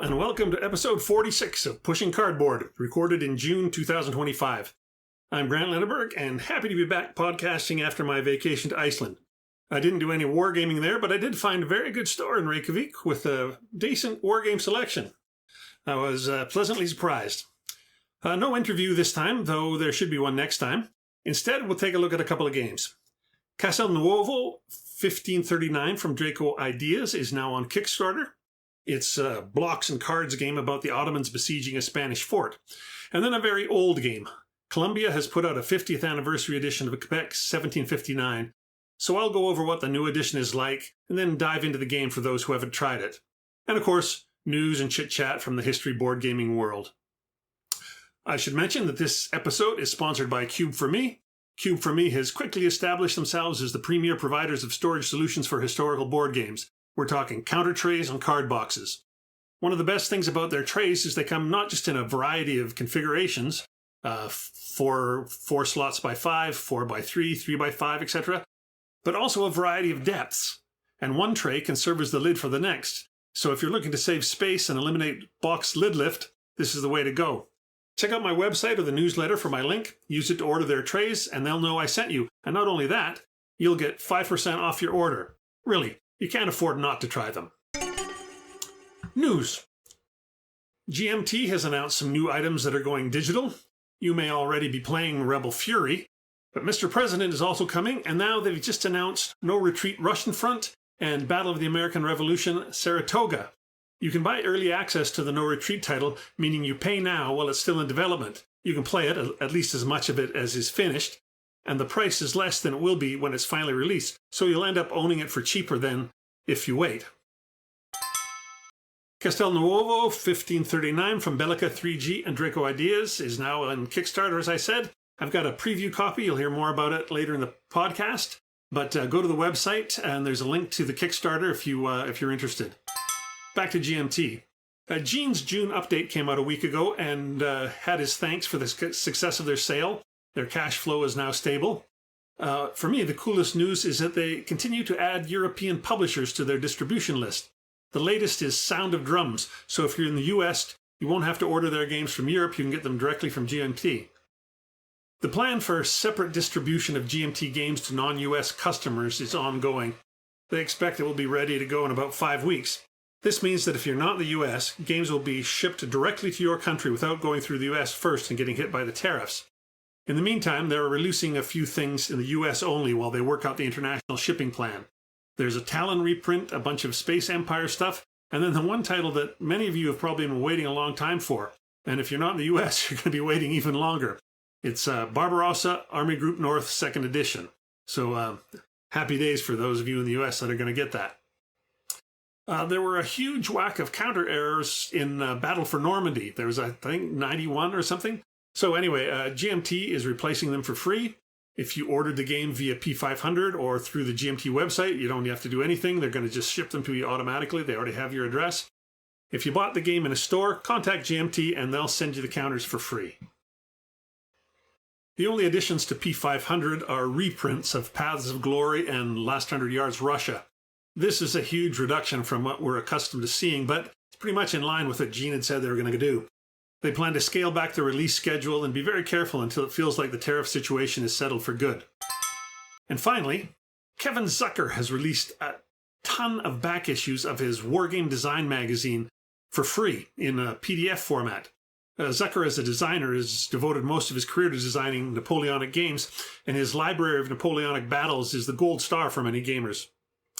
and welcome to episode 46 of Pushing Cardboard, recorded in June 2025. I'm Grant Lenneberg, and happy to be back podcasting after my vacation to Iceland. I didn't do any wargaming there, but I did find a very good store in Reykjavik with a decent wargame selection. I was pleasantly surprised. No interview this time, though there should be one next time. Instead, we'll take a look at a couple of games. Castelnuovo 1539 from Draco Ideas is now on Kickstarter. It's a blocks and cards game about the Ottomans besieging a Spanish fort. And then a very old game. Colombia has put out a 50th anniversary edition of Quebec 1759, so I'll go over what the new edition is like, and then dive into the game for those who haven't tried it. And of course, news and chit-chat from the history board gaming world. I should mention that this episode is sponsored by Cube for Me. Cube for Me has quickly established themselves as the premier providers of storage solutions for historical board games. We're talking counter trays and card boxes. One of the best things about their trays is they come not just in a variety of configurations, 4 slots by 5, 4 by 3, 3 by 5, etc., but also a variety of depths. And one tray can serve as the lid for the next. So if you're looking to save space and eliminate box lid lift, this is the way to go. Check out my website or the newsletter for my link. Use it to order their trays, and they'll know I sent you. And not only that, you'll get 5% off your order. Really, you can't afford not to try them. News. GMT has announced some new items that are going digital. You may already be playing Rebel Fury, but Mr. President is also coming, and now they've just announced No Retreat Russian Front and Battle of the American Revolution Saratoga. You can buy early access to the No Retreat title, meaning you pay now while it's still in development. You can play it, at least as much of it as is finished, and the price is less than it will be when it's finally released, so you'll end up owning it for cheaper than if you wait. Castelnuovo 1539 from Bellica 3G and Draco Ideas is now on Kickstarter, as I said. I've got a preview copy. You'll hear more about it later in the podcast, but go to the website, and there's a link to the Kickstarter if you're interested. Back to GMT. Gene's June update came out a week ago and had his thanks for the success of their sale. Their cash flow is now stable. For me, the coolest news is that they continue to add European publishers to their distribution list. The latest is Sound of Drums, so if you're in the US, you won't have to order their games from Europe, you can get them directly from GMT. The plan for separate distribution of GMT games to non-US customers is ongoing. They expect it will be ready to go in about 5 weeks. This means that if you're not in the US, games will be shipped directly to your country without going through the US first and getting hit by the tariffs. In the meantime, they're releasing a few things in the US only while they work out the international shipping plan. There's a Talon reprint, a bunch of Space Empire stuff, and then the one title that many of you have probably been waiting a long time for. And if you're not in the US, you're going to be waiting even longer. It's Barbarossa Army Group North 2nd Edition. So happy days for those of you in the US that are going to get that. There were a huge whack of counter errors in Battle for Normandy. There was, I think, 91 or something. So anyway, GMT is replacing them for free. If you ordered the game via P500 or through the GMT website, you don't have to do anything. They're going to just ship them to you automatically. They already have your address. If you bought the game in a store, contact GMT and they'll send you the counters for free. The only additions to P500 are reprints of Paths of Glory and Last 100 Yards Russia. This is a huge reduction from what we're accustomed to seeing, but it's pretty much in line with what Gene had said they were going to do. They plan to scale back the release schedule and be very careful until it feels like the tariff situation is settled for good. And finally, Kevin Zucker has released a ton of back issues of his Wargame Design magazine for free in a PDF format. Zucker, as a designer, has devoted most of his career to designing Napoleonic games, and his library of Napoleonic battles is the gold star for many gamers.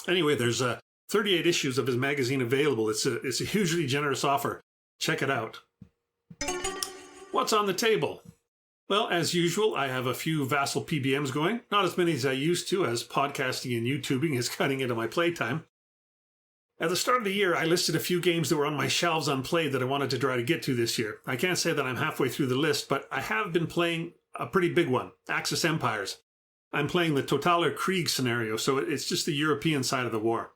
Anyway, there's 38 issues of his magazine available. It's a hugely generous offer. Check it out. What's on the table? Well, as usual, I have a few Vassal PBMs going. Not as many as I used to, as podcasting and YouTubing is cutting into my playtime. At the start of the year, I listed a few games that were on my shelves unplayed that I wanted to try to get to this year. I can't say that I'm halfway through the list, but I have been playing a pretty big one, Axis Empires. I'm playing the Totaler Krieg scenario, so it's just the European side of the war.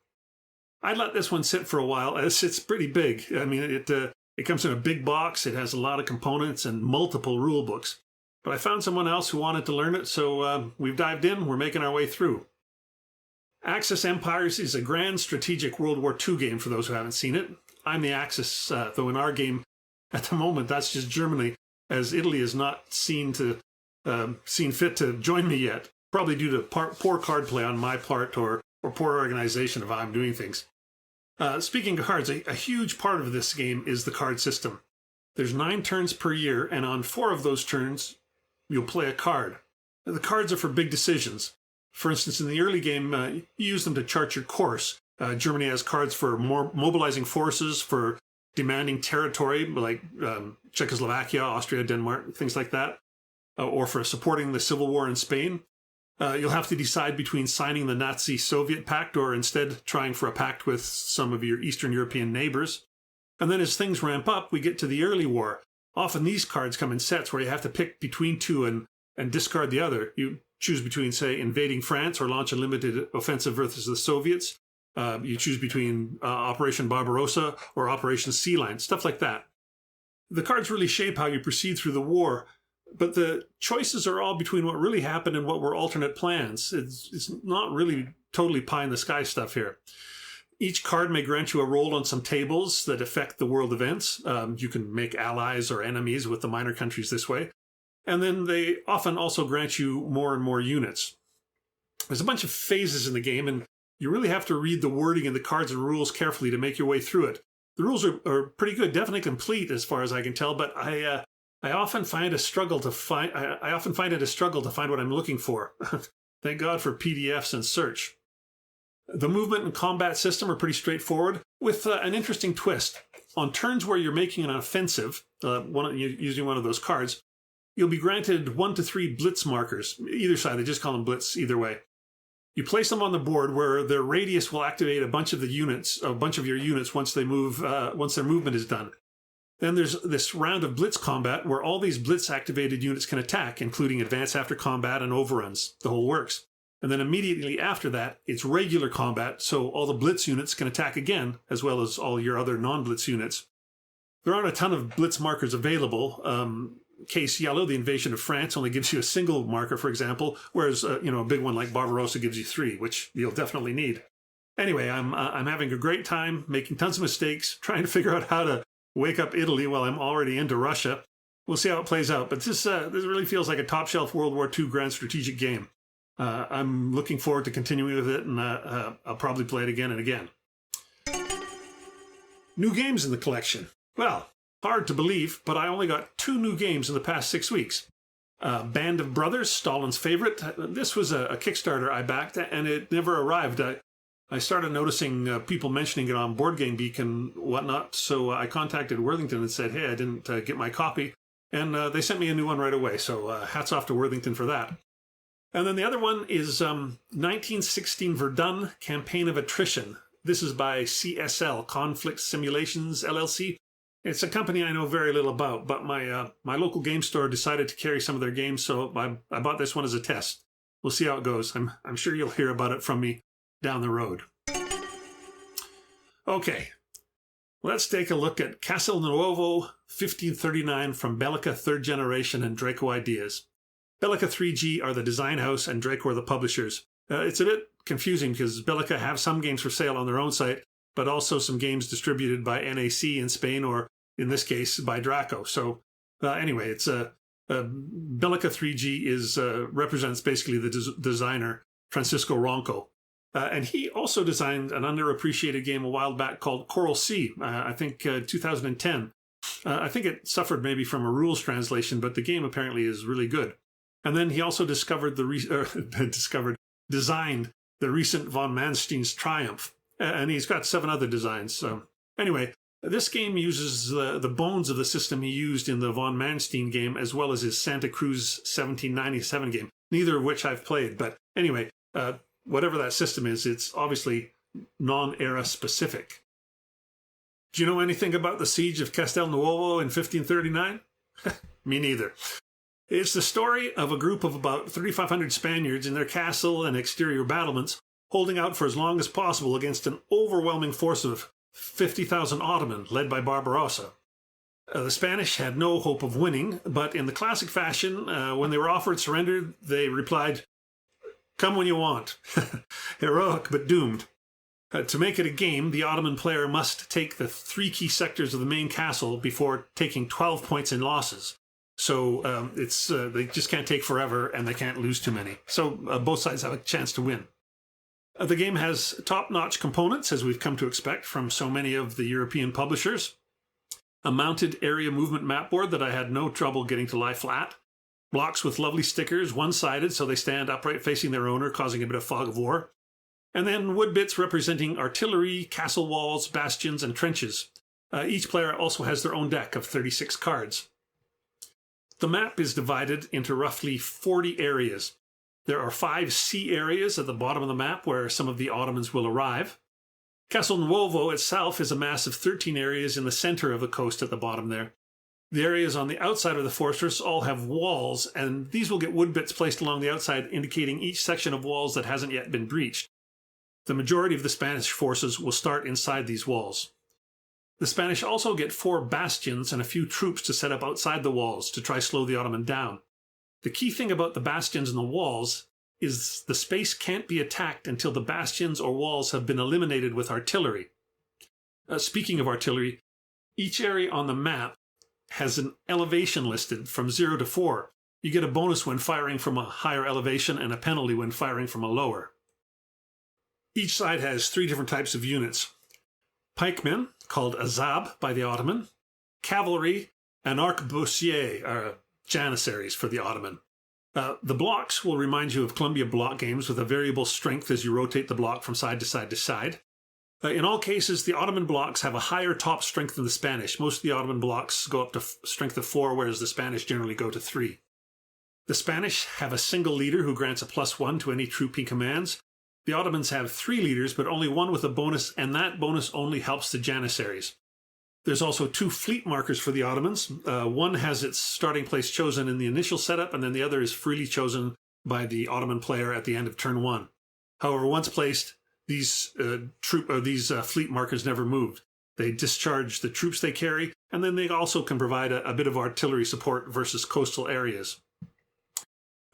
I let this one sit for a while, as it's pretty big. I mean, it comes in a big box, it has a lot of components and multiple rule books. But I found someone else who wanted to learn it, so we've dived in, we're making our way through. Axis Empires is a grand strategic World War II game for those who haven't seen it. I'm the Axis, though in our game at the moment that's just Germany, as Italy is not seen fit to join me yet, probably due to poor card play on my part or poor organization of how I'm doing things. Speaking of cards, a huge part of this game is the card system. There's 9 turns per year, and on 4 of those turns, you'll play a card. The cards are for big decisions. For instance, in the early game, you use them to chart your course. Germany has cards for more mobilizing forces, for demanding territory, like Czechoslovakia, Austria, Denmark, things like that, or for supporting the civil war in Spain. You'll have to decide between signing the Nazi-Soviet pact or instead trying for a pact with some of your Eastern European neighbors. And then as things ramp up, we get to the early war. Often these cards come in sets where you have to pick between 2 and discard the other. You choose between, say, invading France or launch a limited offensive versus the Soviets. You choose between Operation Barbarossa or Operation Sea Lion, stuff like that. The cards really shape how you proceed through the war, but the choices are all between what really happened and what were alternate plans. It's not really totally pie-in-the-sky stuff here. Each card may grant you a role on some tables that affect the world events. You can make allies or enemies with the minor countries this way. And then they often also grant you more and more units. There's a bunch of phases in the game, and you really have to read the wording in the cards and rules carefully to make your way through it. The rules are pretty good, definitely complete as far as I can tell, but I often find it a struggle to find what I'm looking for. Thank God for PDFs and search. The movement and combat system are pretty straightforward, with an interesting twist. On turns where you're making an offensive, using one of those cards, you'll be granted 1 to 3 blitz markers. Either side, they just call them blitz either way. You place them on the board where their radius will activate a bunch of your units once their movement is done. Then there's this round of blitz combat where all these blitz activated units can attack, including advance after combat and overruns, the whole works. And then immediately after that, it's regular combat, so all the blitz units can attack again, as well as all your other non-blitz units. There aren't a ton of blitz markers available. Case yellow, the invasion of France, only gives you a single marker, for example, whereas a big one like Barbarossa gives you 3, which you'll definitely need. Anyway, I'm having a great time, making tons of mistakes, trying to figure out how to wake up Italy while I'm already into Russia. We'll see how it plays out, but this really feels like a top-shelf World War II grand strategic game. I'm looking forward to continuing with it, and I'll probably play it again and again. New games in the collection. Well, hard to believe, but I only got 2 new games in the past 6 weeks. Band of Brothers, Stalin's favorite. This was a Kickstarter I backed, and it never arrived. I started noticing people mentioning it on Board Game Geek and whatnot, so I contacted Worthington and said, hey, I didn't get my copy, and they sent me a new one right away, so hats off to Worthington for that. And then the other one is 1916 Verdun, Campaign of Attrition. This is by CSL, Conflict Simulations, LLC. It's a company I know very little about, but my local game store decided to carry some of their games, so I bought this one as a test. We'll see how it goes. I'm sure you'll hear about it from me down the road. Okay, let's take a look at Castelnuovo 1539 from Bellica 3rd Generation and Draco Ideas. Bellica 3G are the design house and Draco are the publishers. It's a bit confusing because Bellica have some games for sale on their own site, but also some games distributed by NAC in Spain, or in this case, by Draco. So anyway, it's Bellica 3G represents basically the designer, Francisco Ronco. And he also designed an underappreciated game a while back called Coral Sea, I think 2010. I think it suffered maybe from a rules translation, but the game apparently is really good. And then he also designed the recent von Manstein's Triumph. And he's got 7 other designs. So anyway, this game uses the bones of the system he used in the von Manstein game, as well as his Santa Cruz 1797 game, neither of which I've played. But anyway, whatever that system is, it's obviously non-era specific. Do you know anything about the siege of Castelnuovo in 1539? Me neither. It's the story of a group of about 3,500 Spaniards in their castle and exterior battlements, holding out for as long as possible against an overwhelming force of 50,000 Ottoman, led by Barbarossa. The Spanish had no hope of winning, but in the classic fashion, when they were offered surrender, they replied, "Come when you want." Heroic but doomed. To make it a game, the Ottoman player must take the 3 key sectors of the main castle before taking 12 points in losses. So they just can't take forever, and they can't lose too many. So both sides have a chance to win. The game has top-notch components, as we've come to expect from so many of the European publishers. A mounted area movement map board that I had no trouble getting to lie flat. Blocks with lovely stickers, one-sided, so they stand upright facing their owner, causing a bit of fog of war. And then wood bits representing artillery, castle walls, bastions, and trenches. Each player also has their own deck of 36 cards. The map is divided into roughly 40 areas. There are 5 sea areas at the bottom of the map where some of the Ottomans will arrive. Castelnuovo itself is a mass of 13 areas in the center of the coast at the bottom there. The areas on the outside of the fortress all have walls, and these will get wood bits placed along the outside, indicating each section of walls that hasn't yet been breached. The majority of the Spanish forces will start inside these walls. The Spanish also get 4 bastions and a few troops to set up outside the walls to try slow the Ottoman down. The key thing about the bastions and the walls is the space can't be attacked until the bastions or walls have been eliminated with artillery. Speaking of artillery, each area on the map has an elevation listed from 0 to 4. You get a bonus when firing from a higher elevation and a penalty when firing from a lower. Each side has 3 different types of units. Pikemen, called azab by the Ottoman. Cavalry and arquebusiers are janissaries for the Ottoman. The blocks will remind you of Columbia block games with a variable strength as you rotate the block from side to side to side. In all cases, the Ottoman blocks have a higher top strength than the Spanish. Most of the Ottoman blocks go up to strength of 4, whereas the Spanish generally go to 3. The Spanish have a single leader who grants a +1 to any troop he commands. The Ottomans have 3 leaders, but only one with a bonus, and that bonus only helps the janissaries. There's also 2 fleet markers for the Ottomans. One has its starting place chosen in the initial setup, and then the other is freely chosen by the Ottoman player at the end of turn 1. However, once placed, these fleet markers never moved. They discharge the troops they carry, and then they also can provide a bit of artillery support versus coastal areas.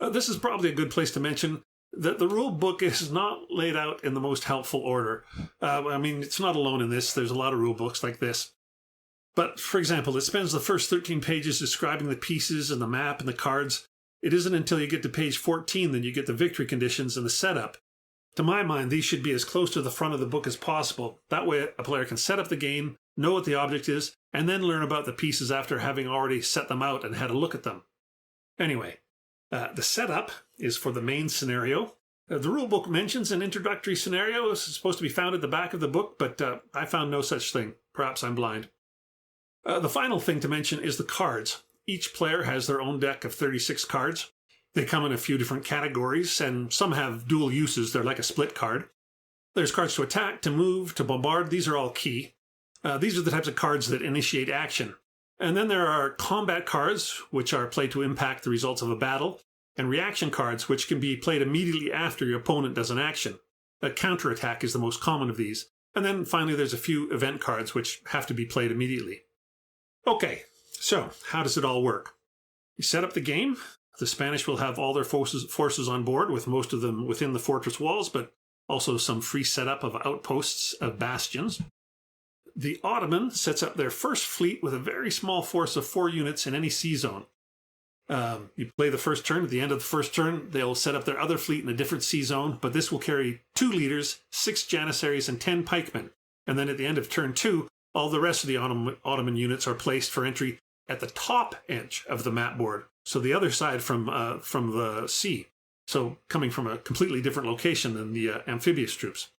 This is probably a good place to mention that the rule book is not laid out in the most helpful order. It's not alone in this. There's a lot of rule books like this. But, for example, it spends the first 13 pages describing the pieces and the map and the cards. It isn't until you get to page 14 that you get the victory conditions and the setup. To my mind, these should be as close to the front of the book as possible. That way, a player can set up the game, know what the object is, and then learn about the pieces after having already set them out and had a look at them. Anyway, the setup is for the main scenario. The rulebook mentions an introductory scenario. It's supposed to be found at the back of the book, but I found no such thing. Perhaps I'm blind. The final thing to mention is the cards. Each player has their own deck of 36 cards. They come in a few different categories, and some have dual uses. They're like a split card. There's cards to attack, to move, to bombard. These are all key. These are the types of cards that initiate action. And then there are combat cards, which are played to impact the results of a battle, and reaction cards, which can be played immediately after your opponent does an action. A counterattack is the most common of these. And then finally there's a few event cards, which have to be played immediately. Okay, so how does it all work? You set up the game. The Spanish will have all their forces on board, with most of them within the fortress walls, but also some free setup of outposts of bastions. The Ottoman sets up their first fleet with a very small force of 4 units in any sea zone. You play the first turn. At the end of the first turn, they'll set up their other fleet in a different sea zone, but this will carry 2 leaders, 6 janissaries, and 10 pikemen. And then at the end of turn 2, all the rest of the Ottoman units are placed for entry at the top edge of the map board, so the other side from the sea. So coming from a completely different location than the amphibious troops.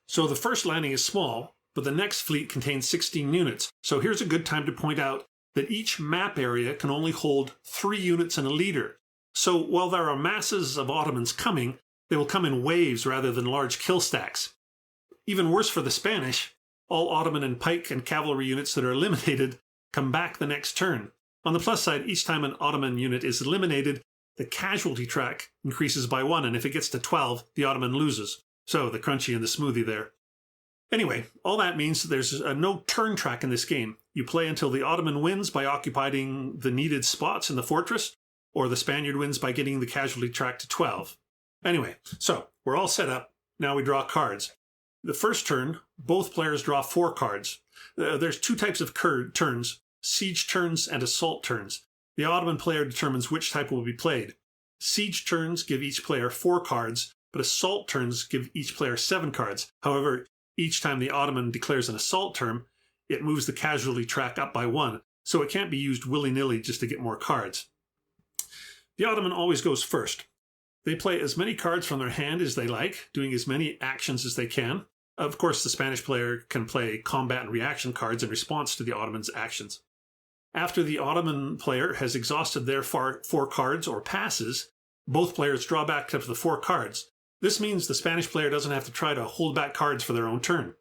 So the first landing is small, but the next fleet contains 16 units. So here's a good time to point out that each map area can only hold 3 units and a leader. So while there are masses of Ottomans coming, they will come in waves rather than large kill stacks. Even worse for the Spanish, all Ottoman and pike and cavalry units that are eliminated come back the next turn. On the plus side, each time an Ottoman unit is eliminated, the casualty track increases by 1, and if it gets to 12, the Ottoman loses. So the crunchy and the smoothie there. Anyway, all that means there's no turn track in this game. You play until the Ottoman wins by occupying the needed spots in the fortress, or the Spaniard wins by getting the casualty track to 12. Anyway, so we're all set up. Now we draw cards. The first turn, both players draw 4 cards. There's 2 types of turns, siege turns and assault turns. The Ottoman player determines which type will be played. Siege turns give each player 4 cards, but assault turns give each player 7 cards. However, each time the Ottoman declares an assault turn, it moves the casualty track up by 1, so it can't be used willy-nilly just to get more cards. The Ottoman always goes first. They play as many cards from their hand as they like, doing as many actions as they can. Of course, the Spanish player can play combat and reaction cards in response to the Ottoman's actions. After the Ottoman player has exhausted their 4 cards or passes, both players draw back up to the 4 cards. This means the Spanish player doesn't have to try to hold back cards for their own turn.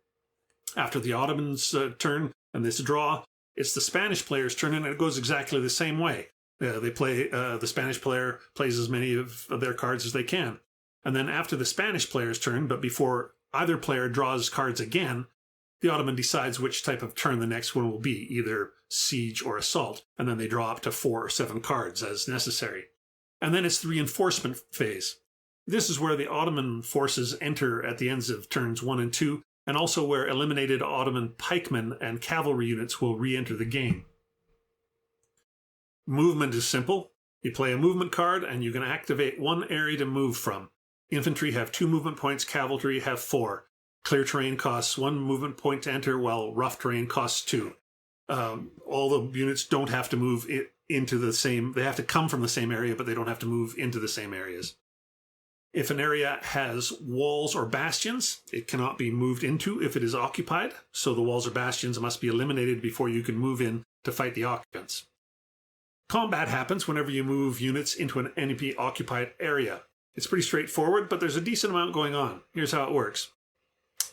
After the Ottoman's turn and this draw, it's the Spanish player's turn, and it goes exactly the same way. The Spanish player plays as many of their cards as they can. And then after the Spanish player's turn, but before either player draws cards again, the Ottoman decides which type of turn the next one will be, either siege or assault, and then they draw up to 4 or 7 cards as necessary. And then it's the reinforcement phase. This is where the Ottoman forces enter at the ends of turns 1 and 2, and also where eliminated Ottoman pikemen and cavalry units will re-enter the game. Movement is simple. You play a movement card, and you can activate 1 area to move from. Infantry have 2 movement points, cavalry have 4. Clear terrain costs 1 movement point to enter, while rough terrain costs 2. All the units don't have to move into the same, they have to come from the same area, but they don't have to move into the same areas. If an area has walls or bastions, it cannot be moved into if it is occupied, so the walls or bastions must be eliminated before you can move in to fight the occupants. Combat happens whenever you move units into an enemy-occupied area. It's pretty straightforward, but there's a decent amount going on. Here's how it works.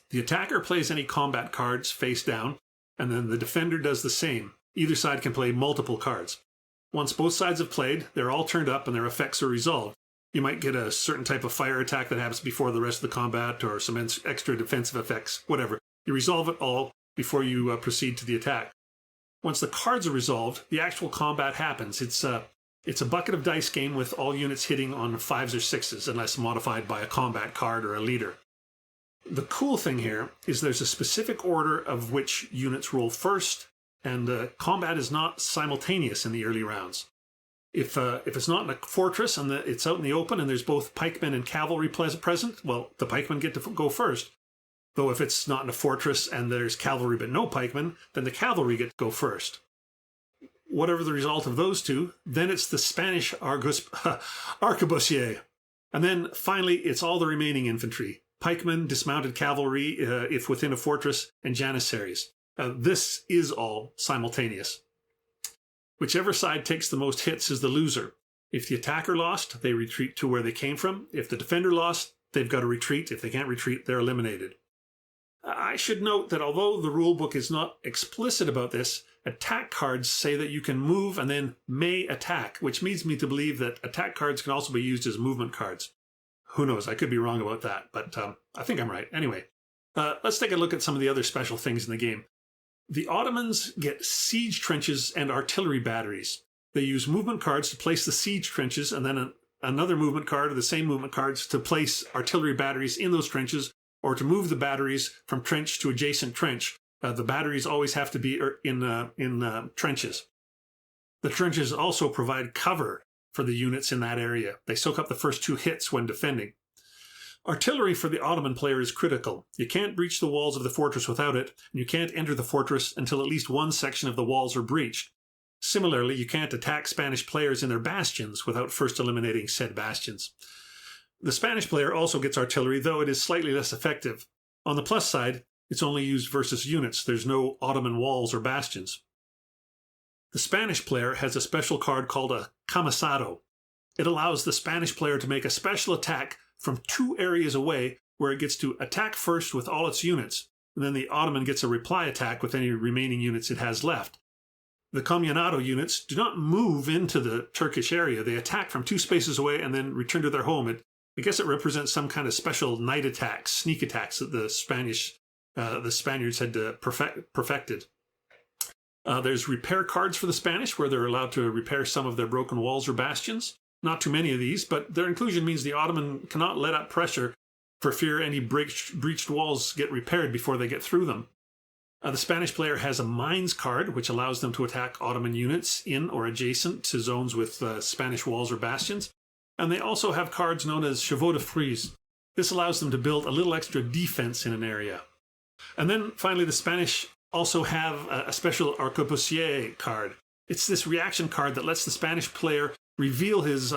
The attacker plays any combat cards face down, and then the defender does the same. Either side can play multiple cards. Once both sides have played, they're all turned up and their effects are resolved. You might get a certain type of fire attack that happens before the rest of the combat, or some extra defensive effects, whatever. You resolve it all before you proceed to the attack. Once the cards are resolved, the actual combat happens. It's a bucket of dice game with all units hitting on 5s or 6s, unless modified by a combat card or a leader. The cool thing here is there's a specific order of which units roll first, and combat is not simultaneous in the early rounds. If it's not in a fortress and it's out in the open and there's both pikemen and cavalry present, well, the pikemen get to go first. Though if it's not in a fortress and there's cavalry but no pikemen, then the cavalry get to go first. Whatever the result of those two, then it's the Spanish arquebusier. And then finally, it's all the remaining infantry. Pikemen, dismounted cavalry, if within a fortress, and janissaries. This is all simultaneous. Whichever side takes the most hits is the loser. If the attacker lost, they retreat to where they came from. If the defender lost, they've got to retreat. If they can't retreat, they're eliminated. I should note that although the rulebook is not explicit about this, attack cards say that you can move and then may attack, which leads me to believe that attack cards can also be used as movement cards. Who knows? I could be wrong about that, but I think I'm right. Anyway, let's take a look at some of the other special things in the game. The Ottomans get siege trenches and artillery batteries. They use movement cards to place the siege trenches, and then another movement card or the same movement cards to place artillery batteries in those trenches, or to move the batteries from trench to adjacent trench. The batteries always have to be in trenches. The trenches also provide cover for the units in that area. They soak up the first 2 hits when defending. Artillery for the Ottoman player is critical. You can't breach the walls of the fortress without it, and you can't enter the fortress until at least one section of the walls are breached. Similarly, you can't attack Spanish players in their bastions without first eliminating said bastions. The Spanish player also gets artillery, though it is slightly less effective. On the plus side, it's only used versus units. There's no Ottoman walls or bastions. The Spanish player has a special card called a camisado. It allows the Spanish player to make a special attack from 2 areas away, where it gets to attack first with all its units, and then the Ottoman gets a reply attack with any remaining units it has left. The Comunado units do not move into the Turkish area. They attack from 2 spaces away and then return to their home. I guess it represents some kind of special night attacks, sneak attacks that the Spaniards had perfected. There's repair cards for the Spanish, where they're allowed to repair some of their broken walls or bastions. Not too many of these, but their inclusion means the Ottoman cannot let up pressure for fear any breached walls get repaired before they get through them. The Spanish player has a mines card, which allows them to attack Ottoman units in or adjacent to zones with Spanish walls or bastions. And they also have cards known as chevaux de frise. This allows them to build a little extra defense in an area. And then finally, the Spanish also have a special arquebusier card. It's this reaction card that lets the Spanish player reveal his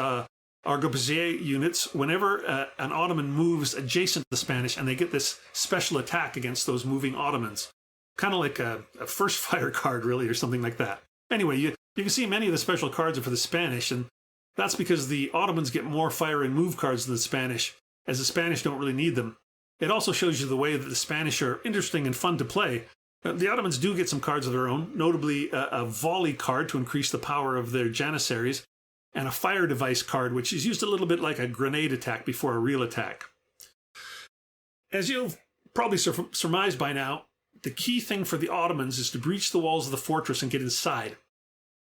arquebusier units whenever an Ottoman moves adjacent to the Spanish, and they get this special attack against those moving Ottomans. Kind of like a first fire card, really, or something like that. Anyway, you can see many of the special cards are for the Spanish, and that's because the Ottomans get more fire and move cards than the Spanish, as the Spanish don't really need them. It also shows you the way that the Spanish are interesting and fun to play. The Ottomans do get some cards of their own, notably a volley card to increase the power of their janissaries, and a fire device card, which is used a little bit like a grenade attack before a real attack. As you've probably surmised by now, the key thing for the Ottomans is to breach the walls of the fortress and get inside.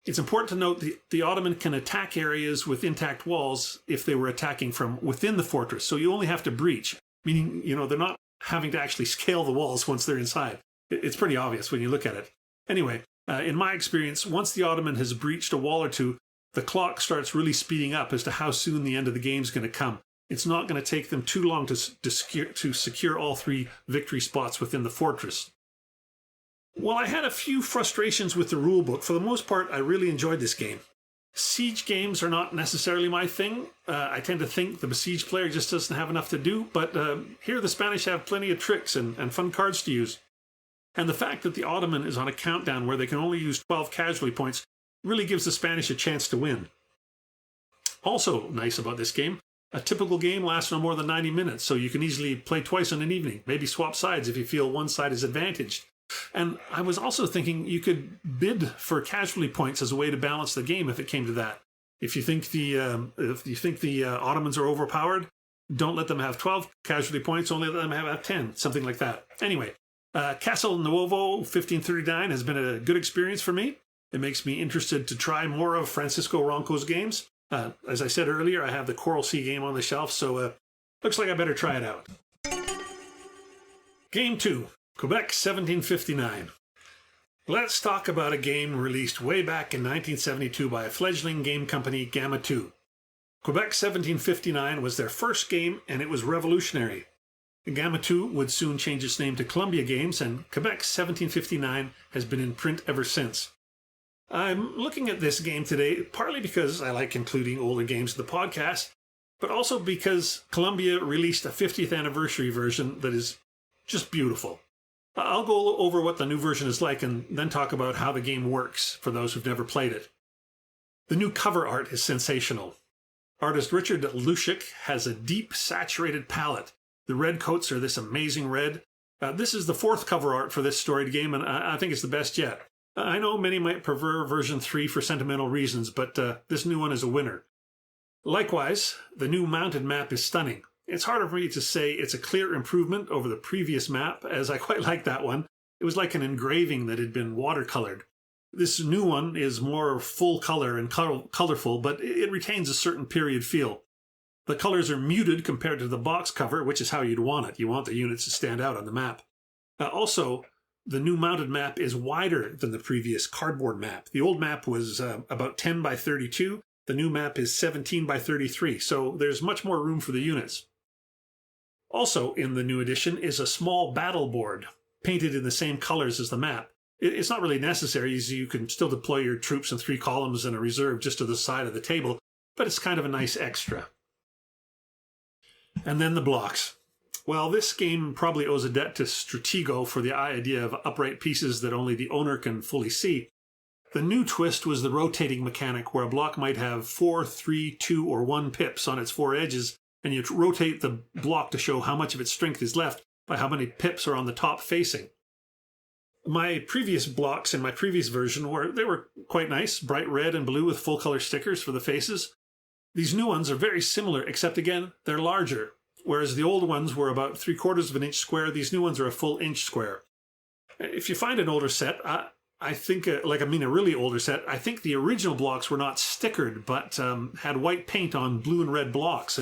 It's important to note the Ottoman can attack areas with intact walls if they were attacking from within the fortress, so you only have to breach, meaning, they're not having to actually scale the walls once they're inside. It's pretty obvious when you look at it. Anyway, in my experience, once the Ottoman has breached a wall or two, the clock starts really speeding up as to how soon the end of the game is going to come. It's not going to take them too long to secure all 3 victory spots within the fortress. Well, I had a few frustrations with the rulebook. For the most part, I really enjoyed this game. Siege games are not necessarily my thing. I tend to think the besieged player just doesn't have enough to do, but here the Spanish have plenty of tricks and fun cards to use. And the fact that the Ottoman is on a countdown where they can only use 12 casualty points really gives the Spanish a chance to win. Also nice about this game, a typical game lasts no more than 90 minutes, so you can easily play twice in an evening, maybe swap sides if you feel one side is advantaged. And I was also thinking you could bid for casualty points as a way to balance the game if it came to that. If you think the Ottomans are overpowered, don't let them have 12 casualty points, only let them have 10, something like that. Anyway, Castelnuovo 1539 has been a good experience for me. It makes me interested to try more of Francisco Ronco's games. As I said earlier, I have the Coral Sea game on the shelf, so looks like I better try it out. Game 2. Quebec 1759. Let's talk about a game released way back in 1972 by a fledgling game company, Gamma 2. Quebec 1759 was their first game, and it was revolutionary. Gamma 2 would soon change its name to Columbia Games, and Quebec 1759 has been in print ever since. I'm looking at this game today partly because I like including older games in the podcast, but also because Columbia released a 50th anniversary version that is just beautiful. I'll go over what the new version is like and then talk about how the game works for those who've never played it. The new cover art is sensational. Artist Richard Luschik has a deep, saturated palette. The red coats are this amazing red. This is the 4th cover art for this storied game, and I think it's the best yet. I know many might prefer version 3 for sentimental reasons, but this new one is a winner. Likewise, the new mounted map is stunning. It's harder for me to say it's a clear improvement over the previous map, as I quite like that one. It was like an engraving that had been watercolored. This new one is more full color and colorful, but it retains a certain period feel. The colors are muted compared to the box cover, which is how you'd want it. You want the units to stand out on the map. Also, the new mounted map is wider than the previous cardboard map. The old map was about 10 by 32. The new map is 17 by 33, so there's much more room for the units. Also in the new edition is a small battle board, painted in the same colors as the map. It's not really necessary, as you can still deploy your troops in 3 columns and a reserve just to the side of the table, but it's kind of a nice extra. And then the blocks. Well, this game probably owes a debt to Stratego for the idea of upright pieces that only the owner can fully see. The new twist was the rotating mechanic, where a block might have 4, 3, 2, or 1 pips on its 4 edges, and you rotate the block to show how much of its strength is left by how many pips are on the top facing. My previous blocks in my previous version were quite nice, bright red and blue with full color stickers for the faces. These new ones are very similar, except again, they're larger. Whereas the old ones were about 3/4 of an inch square, these new ones are a full inch square. If you find an older set, I think, a really older set, I think the original blocks were not stickered, but had white paint on blue and red blocks,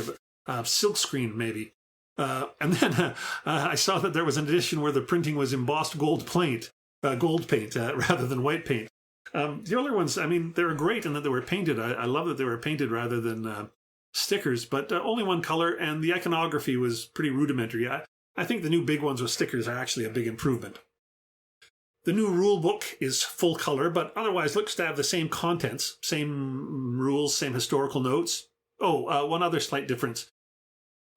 silk screen maybe. And then I saw that there was an edition where the printing was embossed gold paint rather than white paint. The other ones, I mean, they were great in that they were painted. I love that they were painted rather than stickers, but only one color, and the iconography was pretty rudimentary. I think the new big ones with stickers are actually a big improvement. The new rule book is full color, but otherwise looks to have the same contents, same rules, same historical notes. Oh, one other slight difference.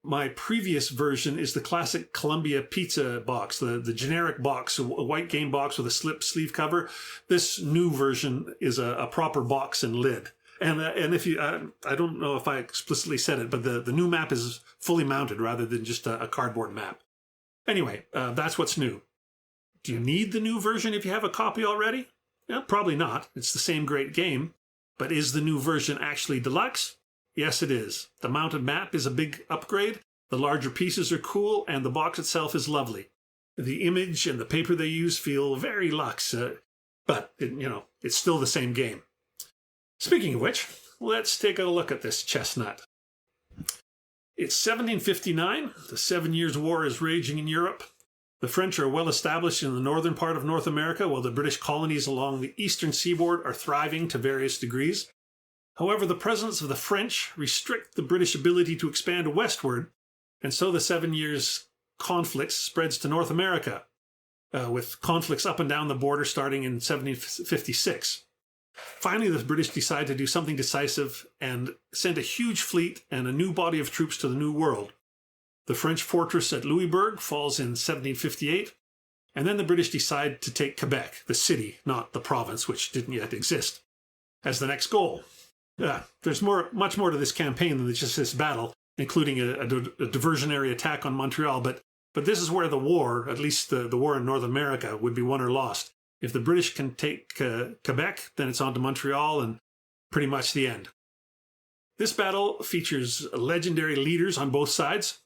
My previous version is the classic Columbia pizza box, the generic box, a white game box with a slip sleeve cover. This new version is a proper box and lid. And if you, I don't know if I explicitly said it, but the new map is fully mounted rather than just a cardboard map. Anyway, that's what's new. Do you need the new version if you have a copy already? Yeah, probably not. It's the same great game. But is the new version actually deluxe? Yes, it is. The mounted map is a big upgrade. The larger pieces are cool, and the box itself is lovely. The image and the paper they use feel very luxe, but it's still the same game. Speaking of which, let's take a look at this chestnut. It's 1759. The 7 Years' War is raging in Europe. The French are well established in the northern part of North America, while the British colonies along the eastern seaboard are thriving to various degrees. However, the presence of the French restrict the British ability to expand westward, and so the 7 Years' conflict spreads to North America, with conflicts up and down the border starting in 1756. Finally, the British decide to do something decisive and send a huge fleet and a new body of troops to the New World. The French fortress at Louisbourg falls in 1758, and then the British decide to take Quebec, the city, not the province, which didn't yet exist, as the next goal. There's much more to this campaign than just this battle, including a diversionary attack on Montreal, but this is where the war, at least the war in North America, would be won or lost. If the British can take Quebec, then it's on to Montreal and pretty much the end. This battle features legendary leaders on both sides.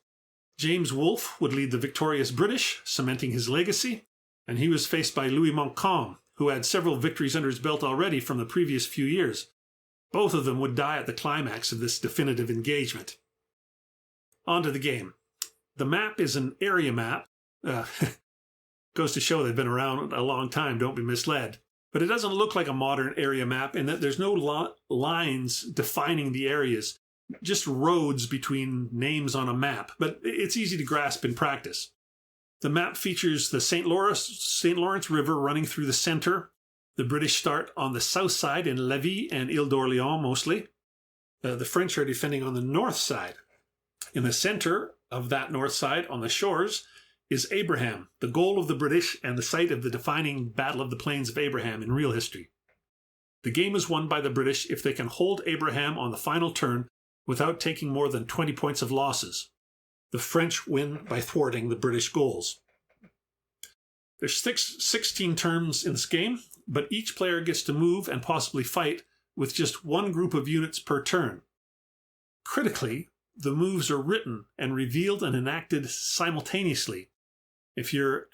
James Wolfe would lead the victorious British, cementing his legacy, and he was faced by Louis Montcalm, who had several victories under his belt already from the previous few years. Both of them would die at the climax of this definitive engagement. On to the game. The map is an area map. Goes to show they've been around a long time, don't be misled. But it doesn't look like a modern area map in that there's no lines defining the areas, just roads between names on a map, but it's easy to grasp in practice. The map features the St. Lawrence River running through the center. The British start on the south side in Lévis and Ile d'Orléans mostly. The French are defending on the north side. In the center of that north side, on the shores, is Abraham, the goal of the British and the site of the defining Battle of the Plains of Abraham in real history. The game is won by the British if they can hold Abraham on the final turn without taking more than 20 points of losses. The French win by thwarting the British goals. There's 16 turns in this game, but each player gets to move and possibly fight with just one group of units per turn. Critically, the moves are written and revealed and enacted simultaneously. If you're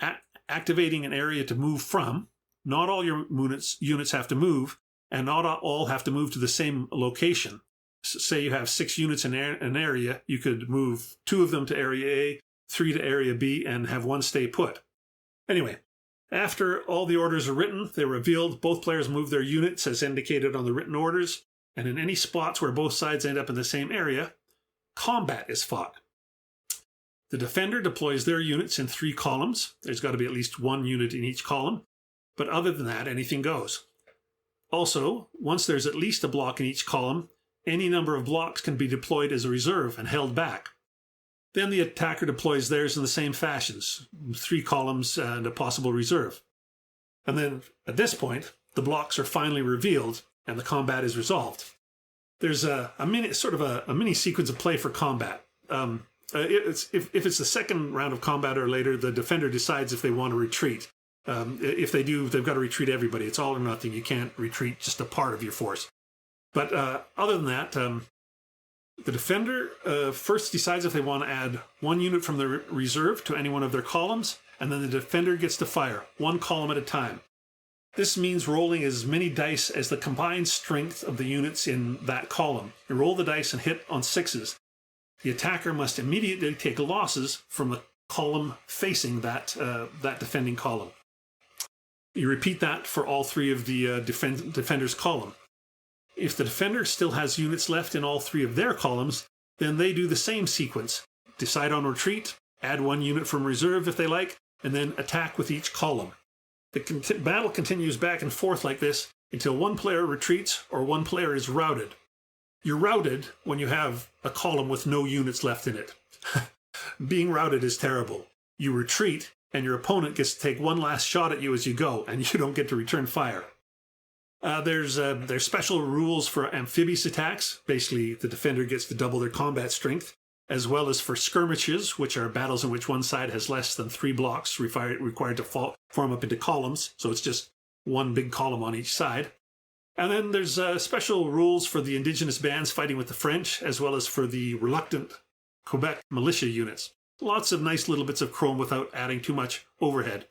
activating an area to move from, not all your units have to move, and not all have to move to the same location. Say you have 6 units in an area, you could move 2 of them to area A, 3 to area B, and have 1 stay put. Anyway, after all the orders are written, they're revealed, both players move their units as indicated on the written orders, and in any spots where both sides end up in the same area, combat is fought. The defender deploys their units in 3 columns. There's got to be at least 1 unit in each column, but other than that, anything goes. Also, once there's at least a block in each column, any number of blocks can be deployed as a reserve and held back. Then the attacker deploys theirs in the same fashions, 3 columns and a possible reserve. And then, at this point, the blocks are finally revealed and the combat is resolved. There's a mini sequence of play for combat. If it's the second round of combat or later, the defender decides if they want to retreat. If they do, they've got to retreat everybody. It's all or nothing. You can't retreat just a part of your force. But other than that, the defender first decides if they want to add 1 unit from the reserve to any one of their columns, and then the defender gets to fire 1 column at a time. This means rolling as many dice as the combined strength of the units in that column. You roll the dice and hit on 6s. the attacker must immediately take losses from the column facing that defending column. You repeat that for all three of the defender's column. If the defender still has units left in all three of their columns, then they do the same sequence. Decide on retreat, add 1 unit from reserve if they like, and then attack with each column. The battle continues back and forth like this until one player retreats or one player is routed. You're routed when you have a column with no units left in it. Being routed is terrible. You retreat, and your opponent gets to take one last shot at you as you go, and you don't get to return fire. There's special rules for amphibious attacks. Basically, the defender gets to double their combat strength, as well as for skirmishes, which are battles in which one side has less than 3 blocks required to form up into columns. So it's just one big column on each side. And then there's special rules for the indigenous bands fighting with the French, as well as for the reluctant Quebec militia units. Lots of nice little bits of chrome without adding too much overhead.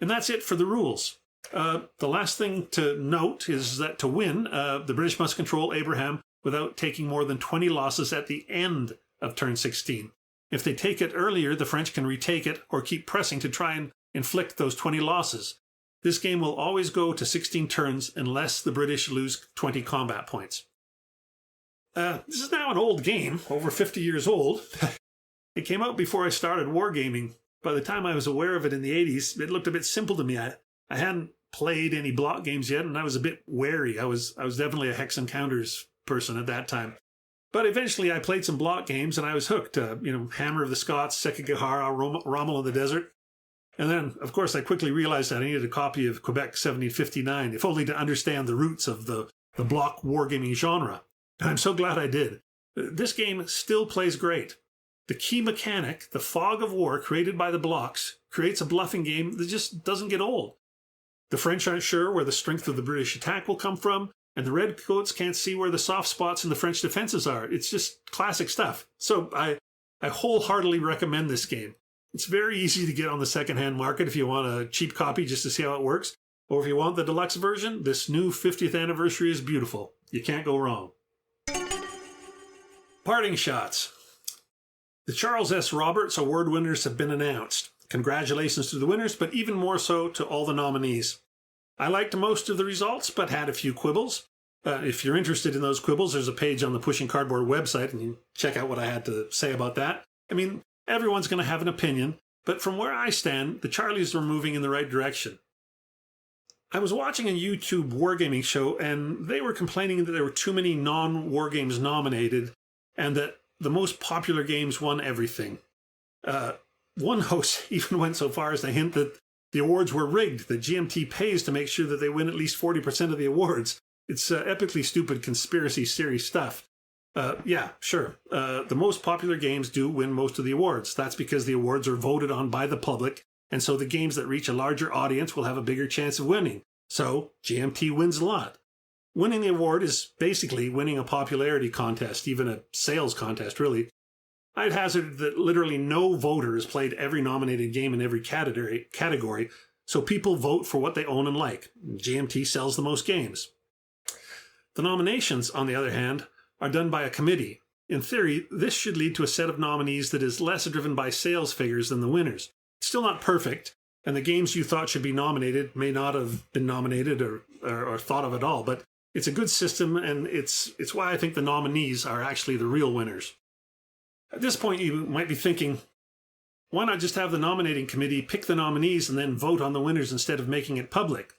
And that's it for the rules. The last thing to note is that to win, the British must control Abraham without taking more than 20 losses at the end of turn 16. If they take it earlier, the French can retake it or keep pressing to try and inflict those 20 losses. This game will always go to 16 turns unless the British lose 20 combat points. This is now an old game, over 50 years old. It came out before I started wargaming. By the time I was aware of it in the 80s, it looked a bit simple to me. I hadn't played any block games yet, and I was a bit wary. I was definitely a Hex Encounters person at that time. But eventually I played some block games, and I was hooked. Hammer of the Scots, Sekigahara, Rommel in the Desert. And then, of course, I quickly realized that I needed a copy of Quebec 1759, if only to understand the roots of the block wargaming genre. And I'm so glad I did. This game still plays great. The key mechanic, the fog of war created by the blocks, creates a bluffing game that just doesn't get old. The French aren't sure where the strength of the British attack will come from, and the redcoats can't see where the soft spots in the French defenses are. It's just classic stuff. So I wholeheartedly recommend this game. It's very easy to get on the secondhand market if you want a cheap copy just to see how it works. Or if you want the deluxe version, this new 50th anniversary is beautiful. You can't go wrong. Parting shots. The Charles S. Roberts Award winners have been announced. Congratulations to the winners, but even more so to all the nominees. I liked most of the results, but had a few quibbles. If you're interested in those quibbles, there's a page on the Pushing Cardboard website, and you can check out what I had to say about that. I mean, everyone's going to have an opinion, but from where I stand, the Charlies are moving in the right direction. I was watching a YouTube wargaming show, and they were complaining that there were too many non-wargames nominated, and that the most popular games won everything. One host even went so far as to hint that the awards were rigged, that GMT pays to make sure that they win at least 40% of the awards. It's epically stupid conspiracy theory stuff. Yeah, sure. The most popular games do win most of the awards. That's because the awards are voted on by the public, and so the games that reach a larger audience will have a bigger chance of winning. So GMT wins a lot. Winning the award is basically winning a popularity contest, even a sales contest, really. I'd hazard that literally no voter has played every nominated game in every category, so people vote for what they own and like. GMT sells the most games. The nominations, on the other hand, are done by a committee. In theory, this should lead to a set of nominees that is less driven by sales figures than the winners. It's still not perfect, and the games you thought should be nominated may not have been nominated or thought of at all, but it's a good system, and it's why I think the nominees are actually the real winners. At this point, you might be thinking, why not just have the nominating committee pick the nominees and then vote on the winners instead of making it public?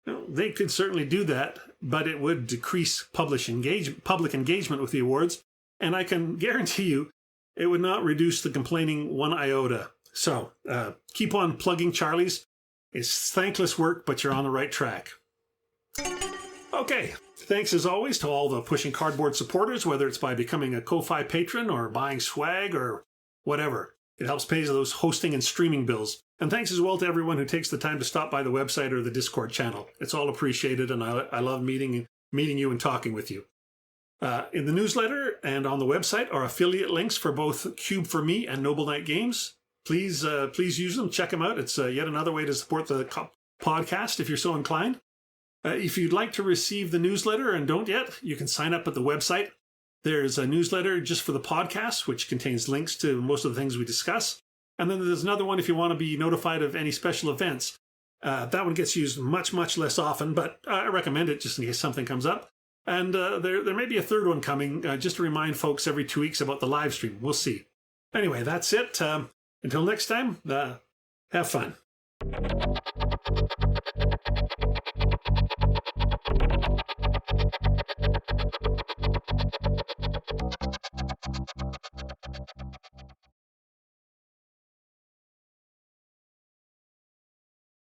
Well, they could certainly do that, but it would decrease public engagement with the awards, and I can guarantee you it would not reduce the complaining one iota. So, keep on plugging Charlies. It's thankless work, but you're on the right track. Okay, thanks as always to all the Pushing Cardboard supporters, whether it's by becoming a Ko-Fi patron or buying swag or whatever. It helps pay those hosting and streaming bills. And thanks as well to everyone who takes the time to stop by the website or the Discord channel. It's all appreciated, and I love meeting you and talking with you. In the newsletter and on the website are affiliate links for both Cube for Me and Noble Knight Games. Please use them. Check them out. It's yet another way to support the podcast if you're so inclined. If you'd like to receive the newsletter and don't yet, you can sign up at the website. There's a newsletter just for the podcast, which contains links to most of the things we discuss. And then there's another one if you want to be notified of any special events. That one gets used much, much less often, but I recommend it just in case something comes up. And there may be a third one coming, just to remind folks every 2 weeks about the live stream. We'll see. Anyway, that's it. Until next time, have fun.